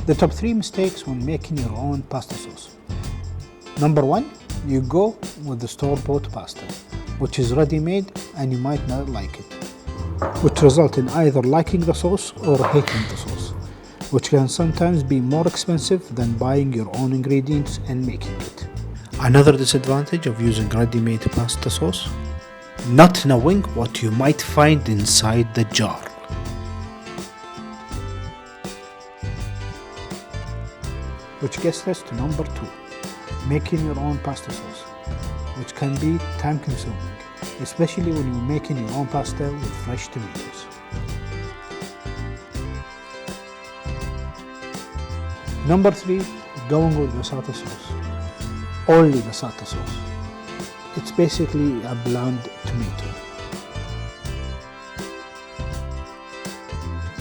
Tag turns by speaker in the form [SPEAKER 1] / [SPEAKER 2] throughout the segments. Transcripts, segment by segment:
[SPEAKER 1] The top 3 mistakes when making your own pasta sauce. Number 1, you go with the store-bought pasta, which is ready-made and you might not like it, which result in either liking the sauce or hating the sauce, which can sometimes be more expensive than buying your own ingredients and making it. Another disadvantage of using ready-made pasta sauce, not knowing what you might find inside the jar. Which gets us to number 2, making your own pasta sauce, which can be time consuming, especially when you're making your own pasta with fresh tomatoes. Number 3, going with passata sauce. Only passata sauce. It's basically a bland tomato.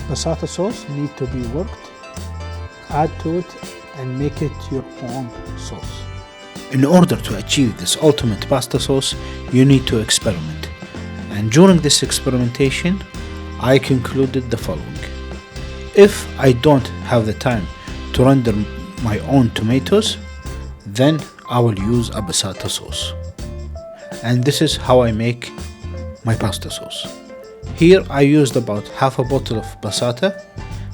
[SPEAKER 1] Passata sauce needs to be worked, add to it, and make it your own sauce. In order to achieve this ultimate pasta sauce, you need to experiment. And during this experimentation, I concluded the following. If I don't have the time to render my own tomatoes, then I will use a passata sauce. And this is how I make my pasta sauce. Here I used about half a bottle of passata,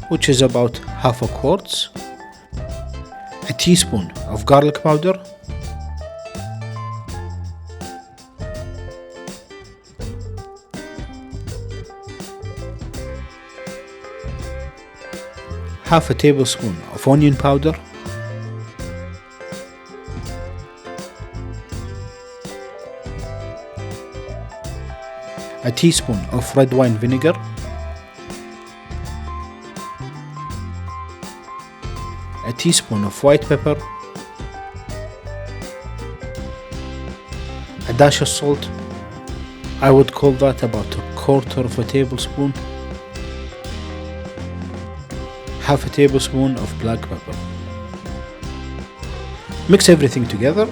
[SPEAKER 1] which is about half a quart, a teaspoon of garlic powder, half a tablespoon of onion powder, a teaspoon of red wine vinegar, a teaspoon of white pepper, a dash of salt. I would call that about a quarter of a tablespoon, half a tablespoon of black pepper. Mix everything together.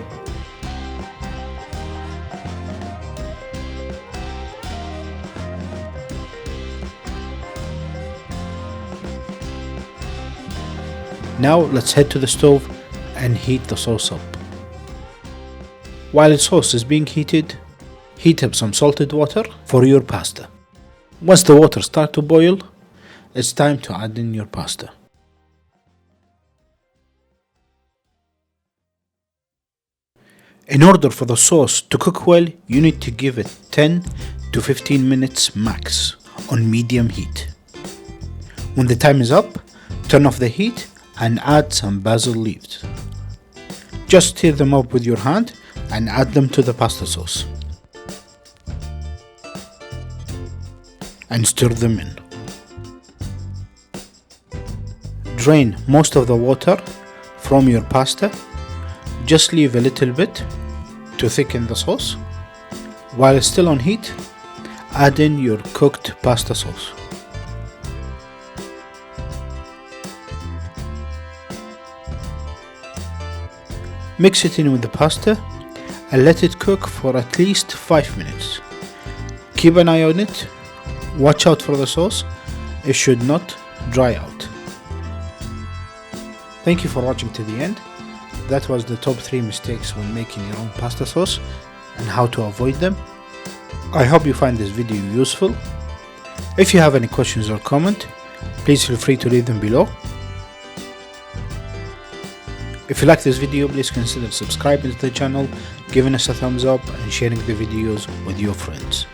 [SPEAKER 1] Now let's head to the stove and heat the sauce up. While the sauce is being heated, heat up some salted water for your pasta. Once the water starts to boil, it's time to add in your pasta. In order for the sauce to cook well, you need to give it 10 to 15 minutes max on medium heat. When the time is up, turn off the heat and add some basil leaves. Just stir them up with your hand and add them to the pasta sauce. And stir them in. Drain most of the water from your pasta. Just leave a little bit to thicken the sauce. While it's still on heat, add in your cooked pasta sauce. Mix it in with the pasta and let it cook for at least 5 minutes. Keep an eye on it. Watch out for the sauce. It should not dry out. Thank you for watching to the end. That was the top 3 mistakes when making your own pasta sauce and how to avoid them. I hope you find this video useful. If you have any questions or comment, please feel free to leave them below. If you like this video, please consider subscribing to the channel, giving us a thumbs up and sharing the videos with your friends.